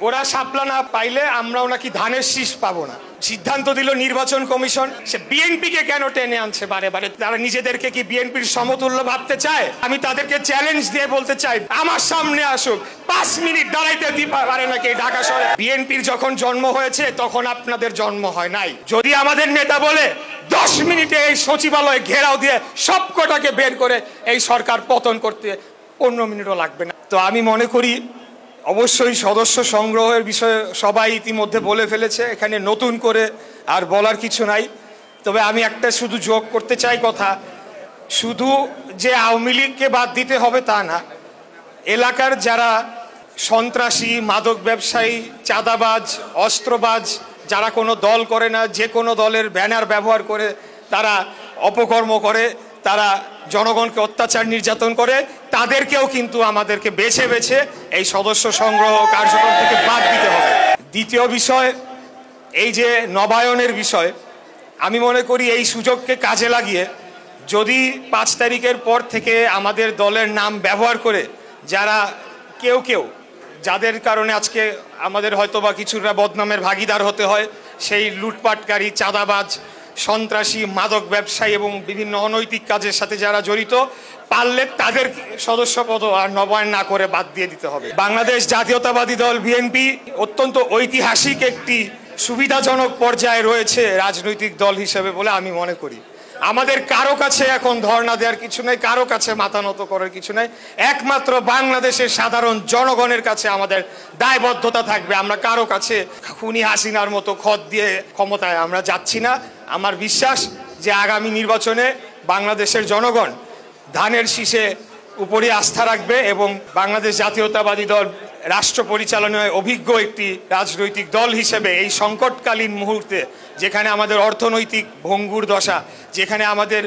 ওরা শাপলা না পাইলে আমরাও নাকি ধানের শীষ পাবো না। সিদ্ধান্ত দিল নির্বাচন কমিশন। সে বিএনপিকে কেন টেনে আনছে বারে বারে? তারা নিজেদেরকে কি বিএনপির সমতুল্য ভাবতে চায়? আমি তাদেরকে চ্যালেঞ্জ দিয়ে বলতে চাই, আমার সামনে আসুক, 5 মিনিট দাঁড়াইতে পারে নাকি ঢাকা শহরে? বিএনপির যখন জন্ম হয়েছে তখন আপনাদের জন্ম হয় নাই। যদি আমাদের নেতা বলে 10 মিনিটে এই সচিবালয় ঘেরাও দিয়ে সবকটাকে বের করে এই সরকার পতন করতে 15 মিনিটও লাগবে না। তো আমি মনে করি অবশ্যই সদস্য সংগ্রহের বিষয়ে সবাই ইতিমধ্যে বলে ফেলেছে, এখানে নতুন করে আর বলার কিছু নাই। তবে আমি একটা শুধু যোগ করতে চাই কথা, শুধু যে আওয়ামী লীগকে বাদ দিতে হবে তা না, এলাকার যারা সন্ত্রাসী, মাদক ব্যবসায়ী, চাঁদাবাজ, অস্ত্রবাজ, যারা কোনো দল করে না, যে কোনো দলের ব্যানার ব্যবহার করে তারা অপকর্ম করে, তারা জনগণকে অত্যাচার নির্যাতন করে, তাদেরকেও কিন্তু আমাদেরকে বেছে বেছে এই সদস্য সংগ্রহ কার্যক্রম থেকে বাদ দিতে হবে। দ্বিতীয় বিষয়, এই যে নবায়নের বিষয়, আমি মনে করি এই সুযোগকে কাজে লাগিয়ে যদি 5 তারিখের পর থেকে আমাদের দলের নাম ব্যবহার করে যারা কেউ যাদের কারণে আজকে আমাদের হয়তোবা কিছুটা বদনামের ভাগিদার হতে হয়, সেই লুটপাটকারী, চাঁদাবাজ, সন্ত্রাসী, মাদক ব্যবসায়ী এবং বিভিন্ন অনৈতিক কাজের সাথে যারা জড়িত, পারলে তাদের সদস্যপদ আর নবায়ন না করে বাদ দিয়ে দিতে হবে। বাংলাদেশ জাতীয়তাবাদী দল বিএনপি অত্যন্ত ঐতিহাসিক একটি সুবিধাজনক পর্যায়ে রয়েছে রাজনৈতিক দল হিসেবে বলে আমি মনে করি। আমাদের কারো কাছে এখন ধর্ণা দেওয়ার কিছু নেই, কারো কাছে মাথা নত করার কিছু নেই। একমাত্র বাংলাদেশের সাধারণ জনগণের কাছে আমাদের দায়বদ্ধতা থাকবে। আমরা কারো কাছে খুনি হাসিনার মতো খত দিয়ে ক্ষমতায় আমরা যাচ্ছি না। আমার বিশ্বাস যে আগামী নির্বাচনে বাংলাদেশের জনগণ ধানের শীষে উপরে আস্থা রাখবে এবং বাংলাদেশ জাতীয়তাবাদী দল রাষ্ট্র পরিচালনায় অভিজ্ঞ একটি রাজনৈতিক দল হিসেবে এই সংকটকালীন মুহূর্তে, যেখানে আমাদের অর্থনৈতিক ভঙ্গুর দশা, যেখানে আমাদের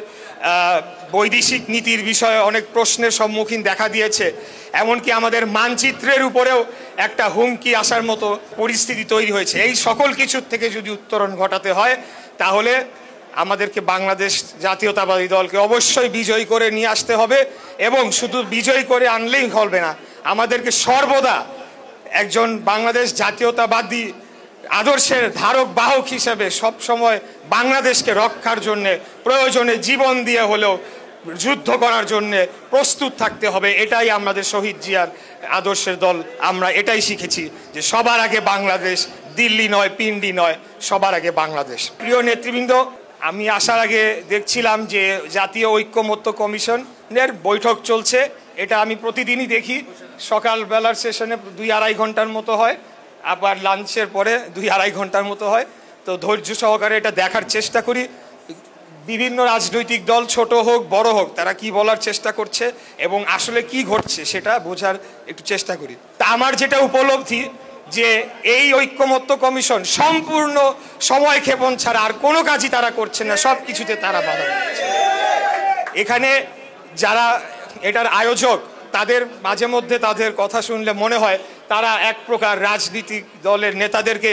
বৈদেশিক নীতির বিষয়ে অনেক প্রশ্নের সম্মুখীন দেখা দিয়েছে, এমনকি আমাদের মানচিত্রের উপরেও একটা হুমকি আসার মতো পরিস্থিতি তৈরি হয়েছে, এই সকল কিছুর থেকে যদি উত্তরণ ঘটাতে হয় তাহলে আমাদেরকে বাংলাদেশ জাতীয়তাবাদী দলকে অবশ্যই বিজয়ী করে নিয়ে আসতে হবে। এবং শুধু বিজয়ী করে আনলেই হবে না, আমাদেরকে সর্বদা একজন বাংলাদেশ জাতীয়তাবাদী আদর্শের ধারক বাহক হিসেবে সবসময় বাংলাদেশকে রক্ষার জন্যে প্রয়োজনে জীবন দিয়ে হলেও যুদ্ধ করার জন্যে প্রস্তুত থাকতে হবে। এটাই আমাদের শহীদ জিয়ার আদর্শের দল। আমরা এটাই শিখেছি যে সবার আগে বাংলাদেশ, দিল্লি নয়, পিন্ডি নয়, সবার আগে বাংলাদেশ। প্রিয় নেতৃবৃন্দ, আমি আসার আগে দেখছিলাম যে জাতীয় ঐক্যমত্য কমিশনের বৈঠক চলছে। এটা আমি প্রতিদিনই দেখি, সকালবেলার সেশনে 2-2.5 ঘন্টার মতো হয়, আবার লাঞ্চের পরে 2-2.5 ঘন্টার মতো হয়। তো ধৈর্য সহকারে এটা দেখার চেষ্টা করি। বিভিন্ন রাজনৈতিক দল, ছোট হোক বড় হোক, তারা কি বলার চেষ্টা করছে এবং আসলে কি ঘটছে সেটা বোঝার একটু চেষ্টা করি। তা আমার যেটা উপলব্ধি যে এই ঐক্যমত্য কমিশন সম্পূর্ণ সময় ক্ষেপণ ছাড়া আর কোনো কাজই তারা করছে না, সব কিছুতে তারা বাধা দিচ্ছে। এখানে যারা এটার আয়োজক, তাদের মাঝে মধ্যে তাদের কথা শুনলে মনে হয় তারা এক প্রকার রাজনৈতিক দলের নেতাদেরকে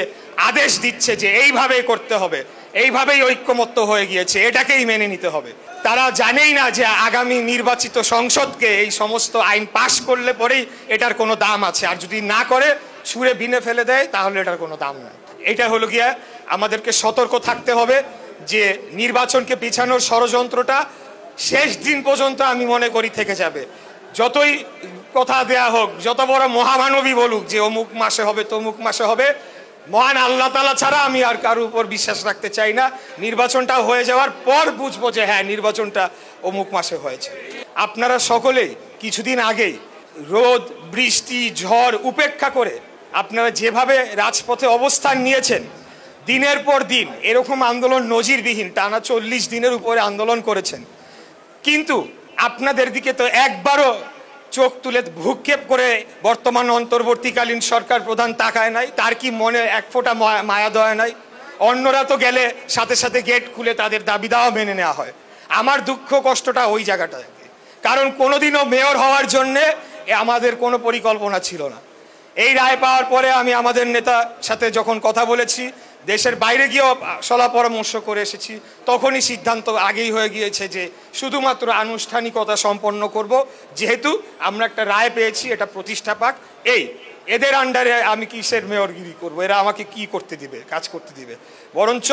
আদেশ দিচ্ছে যে এইভাবেই করতে হবে, এইভাবেই ঐক্যমত্য হয়ে গিয়েছে, এটাকেই মেনে নিতে হবে। তারা জানেই না যে আগামী নির্বাচিত সংসদকে এই সমস্ত আইন পাশ করলে পরেই এটার কোনো দাম আছে, আর যদি না করে ছুঁড়ে বিনে ফেলে দেয় তাহলে এটার কোনো দাম নাই। এটা হলো গিয়া আমাদেরকে সতর্ক থাকতে হবে যে নির্বাচনকে পিছানোর ষড়যন্ত্রটা শেষ দিন পর্যন্ত আমি মনে করি থেকে যাবে। যতই কথা দেয়া হোক, যত বড় মহামানবী বলুক যে অমুক মাসে হবে তমুক মাসে হবে, মহান আল্লাহ তাআলা ছাড়া আমি আর কারোর উপর বিশ্বাস রাখতে চাই না। নির্বাচনটা হয়ে যাওয়ার পর বুঝবো যে হ্যাঁ, নির্বাচনটা অমুক মাসে হয়েছে। আপনারা সকলেই কিছুদিন আগেই রোদ, বৃষ্টি, ঝড় উপেক্ষা করে আপনারা যেভাবে রাজপথে অবস্থান নিয়েছেন, দিনের পর দিন এরকম আন্দোলন নজিরবিহীন টানা 40 দিনের উপরে আন্দোলন করেছেন, কিন্তু আপনাদের দিকে তো একবারও চোখ তুলে ভ্রুক্ষেপ করে বর্তমান অন্তর্বর্তীকালীন সরকার প্রধান তাকায় নাই। তার কি মনে এক ফোঁটা মায়া দয়া নাই? অন্যরা তো গেলে সাথে সাথে গেট খুলে তাদের দাবি দাওয়া মেনে নেওয়া হয়। আমার দুঃখ কষ্টটা ওই জায়গাটায়, কারণ কোনোদিনও মেয়র হওয়ার জন্যে আমাদের কোনো পরিকল্পনা ছিল না। এই রায় পাওয়ার পরে আমি আমাদের নেতার সাথে যখন কথা বলেছি, দেশের বাইরে গিয়েও সলা পরামর্শ করে এসেছি, তখনই সিদ্ধান্ত আগেই হয়ে গিয়েছে যে শুধুমাত্র আনুষ্ঠানিকতা সম্পন্ন করব, যেহেতু আমরা একটা রায় পেয়েছি, এটা প্রতিষ্ঠা পাক। এই এদের আন্ডারে আমি কিসের মেয়রগিরি করব? এরা আমাকে কি করতে দিবে, কাজ করতে দিবে? বরঞ্চ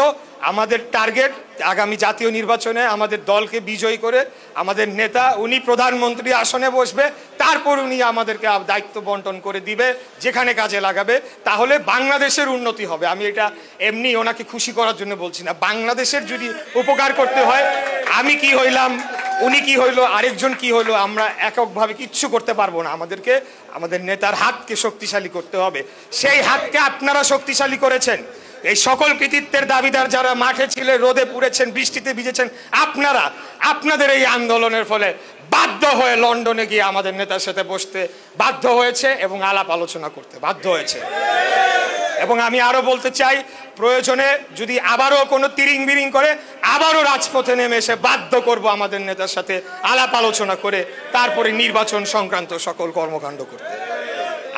আমাদের টার্গেট আগামী জাতীয় নির্বাচনে আমাদের দলকে বিজয়ী করে আমাদের নেতা উনি প্রধানমন্ত্রী আসনে বসবে, তারপর উনি আমাদেরকে দায়িত্ব বন্টন করে দিবে যেখানে কাজে লাগাবে, তাহলে বাংলাদেশের উন্নতি হবে। আমি এটা এমনি ওনাকে খুশি করার জন্য বলছি না, বাংলাদেশের যদি উপকার করতে হয়, আমি কি হইলাম, উনি কি হইলো, আরেকজন কি হইলো, আমরা এককভাবে কিচ্ছু করতে পারবো না। আমাদেরকে আমাদের নেতার হাতকে শক্তিশালী করতে হবে। সেই হাতকে আপনারা শক্তিশালী করেছেন। এই সকল কৃতিত্বের দাবিদার যারা মাঠে ছিলেন, রোদে পুড়েছেন, বৃষ্টিতে ভিজেছেন, আপনারা আপনাদের এই আন্দোলনের ফলে বাধ্য হয়ে লন্ডনে গিয়ে আমাদের নেতার সাথে বসতে বাধ্য হয়েছে এবং আলাপ আলোচনা করতে বাধ্য হয়েছে। এবং আমি আরো বলতে চাই, প্রয়োজনে যদি আবারও কোনো তিরিং বিরিং করে আবারও রাজপথে নেমে এসে বাধ্য করব আমাদের নেতার সাথে আলাপ আলোচনা করে তারপরে নির্বাচন সংক্রান্ত সকল কর্মকাণ্ড করতে।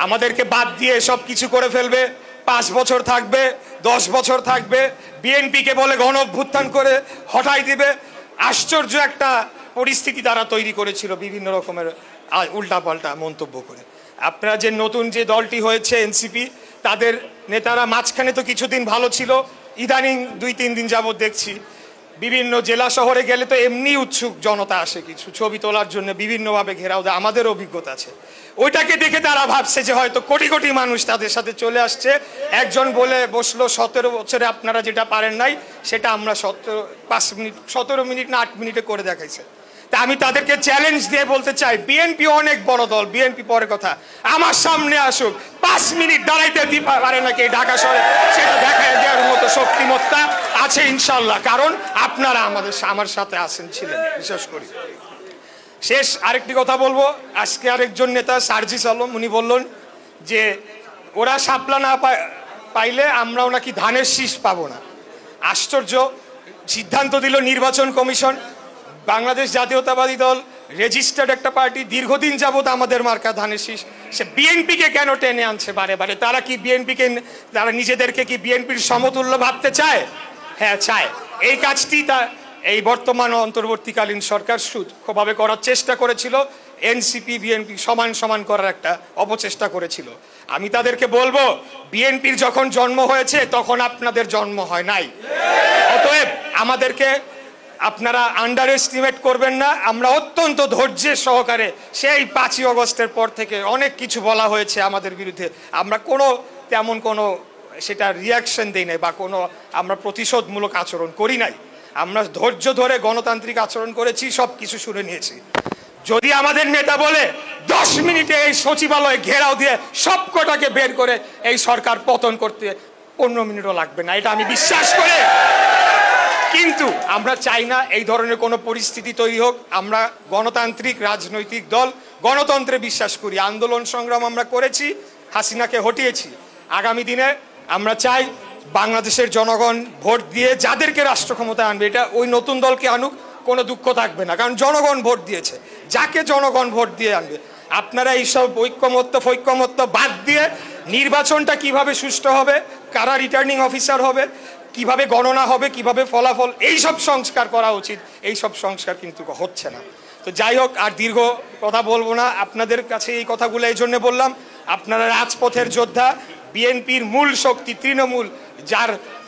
আমাদেরকে বাদ দিয়ে সব কিছু করে ফেলবে, 5 বছর থাকবে, 10 বছর থাকবে, বিএনপিকে বলে গণ অভ্যুত্থান করে হটাই দিবে। আশ্চর্য একটা পরিস্থিতি তারা তৈরি করেছিল বিভিন্ন রকমের উল্টাপাল্টা মন্তব্য করে। আপনারা যে নতুন যে দলটি হয়েছে এনসিপি, তাদের নেতারা মাঝখানে তো কিছুদিন ভালো ছিল, ইদানিং 2-3 দিন যাবত দেখছি বিভিন্ন জেলা শহরে গেলে তো এমনি উৎসুক জনতা আসে কিছু ছবি তোলার জন্য, বিভিন্নভাবে ঘেরাও দেয়। আমাদের অভিজ্ঞতা আছে, ওইটাকে দেখে তারা ভাবছে যে হয়তো কোটি কোটি মানুষ তাদের সাথে চলে আসছে। একজন বলে বসলো 17 বছরে আপনারা যেটা পারেন নাই সেটা আমরা 17 মিনিট না 8 মিনিটে করে দেখাইছে। তা আমি তাদেরকে চ্যালেঞ্জ দিয়ে বলতে চাই, বিএনপি অনেক বড় দল, বিএনপি পরে কথা, আমার সামনে আসুক, 5 মিনিট দাঁড়াইতে পারে নাকি ঢাকা শহরে, সেটা দেখায় দেওয়ার মতো শক্তিমত্তা আছে ইনশাল্লাহ। কারণ আপনারা আমার সাথে আছেন, ছিলেন, বিশেষ করি। শেষ আরেকটি কথা বলবো, আজকে আরেকজন নেতা সার্জিস আলম উনি বললেন যে ওরা শাপলা না পাইলে আমরাও নাকি ধানের শীষ পাবো না। আশ্চর্য সিদ্ধান্ত দিল নির্বাচন কমিশন। বাংলাদেশ জাতীয়তাবাদী দল রেজিস্টার্ড একটা পার্টি, দীর্ঘদিন যাবত আমাদের মার্কা ধানের শীষ, সে বিএনপিকে কেন টেনে আনছে বারে বারে? তারা কি বিএনপিকে, তারা নিজেদেরকে কি বিএনপির সমতুল্য ভাবতে চায়? হ্যাঁ চায়। এই কাজটি এই বর্তমান অন্তর্বর্তীকালীন সরকার সূক্ষ্মভাবে করার চেষ্টা করেছিল। এনসিপি বিএনপি সমান সমান করার একটা অপচেষ্টা করেছিল। আমি তাদেরকে বলবো, বিএনপির যখন জন্ম হয়েছে তখন আপনাদের জন্ম হয় নাই। অতএব আমাদেরকে আপনারা আন্ডার এস্টিমেট করবেন না। আমরা অত্যন্ত ধৈর্যের সহকারে সেই 5ই আগস্টের পর থেকে অনেক কিছু বলা হয়েছে আমাদের বিরুদ্ধে, আমরা তেমন কোনো সেটা রিয়াকশন দিই নাই বা আমরা প্রতিশোধমূলক আচরণ করি নাই। আমরা ধৈর্য ধরে গণতান্ত্রিক আচরণ করেছি, সব কিছু শুনে নিয়েছি। যদি আমাদের নেতা বলে 10 মিনিটে এই সচিবালয়ে ঘেরাও দিয়ে সব কটাকে বের করে এই সরকার পতন করতে 15 মিনিটও লাগবে না, এটা আমি বিশ্বাস করে। কিন্তু আমরা চাই না এই ধরনের কোনো পরিস্থিতি তৈরি হোক। আমরা গণতান্ত্রিক রাজনৈতিক দল, গণতন্ত্রে বিশ্বাস করি। আন্দোলন সংগ্রাম আমরা করেছি, হাসিনাকে হটিয়েছি। আগামী দিনে আমরা চাই বাংলাদেশের জনগণ ভোট দিয়ে যাদেরকে রাষ্ট্র ক্ষমতায় আনবে, এটা ওই নতুন দলকে আনুক, কোনো দুঃখ থাকবে না, কারণ জনগণ ভোট দিয়েছে। যাকে জনগণ ভোট দিয়ে আনবে, আপনারা এইসব ঐক্যমত্য বাদ দিয়ে নির্বাচনটা কিভাবে সুষ্ঠু হবে, কারা রিটার্নিং অফিসার হবে, কিভাবে গণনা হবে, কিভাবে ফলাফল, এইসব সংস্কার করা উচিত। এইসব সংস্কার কিন্তু হচ্ছে না। তো যাই হোক, আর দীর্ঘ কথা বলবো না। আপনাদের কাছে এই কথাগুলো এই জন্য বললাম, আপনারা রাজপথের যোদ্ধা, বিএনপির মূল শক্তি তৃণমূল,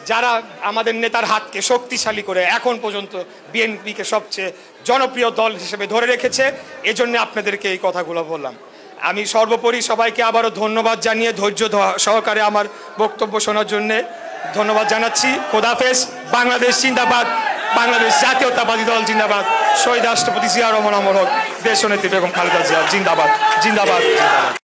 যারা আমাদের নেতার হাতকে শক্তিশালী করে এখন পর্যন্ত বিএনপিকে সবচেয়ে জনপ্রিয় দল হিসেবে ধরে রেখেছে। এজন্য আপনাদেরকে এই কথাগুলো বললাম। আমি সর্বোপরি সবাইকে আবারও ধন্যবাদ জানিয়ে ধৈর্য সহকারে আমার বক্তব্য শোনার জন্যে ধন্যবাদ জানাচ্ছি। খোদাফেজ। বাংলাদেশ জিন্দাবাদ, বাংলাদেশ জাতীয়তাবাদী দল জিন্দাবাদ, শহীদ রাষ্ট্রপতি জিয়া রহমান অমর হোক, দেশনেত্রী বেগম খালেদা জিয়া জিন্দাবাদ, জিন্দাবাদ, জিন্দাবাদ।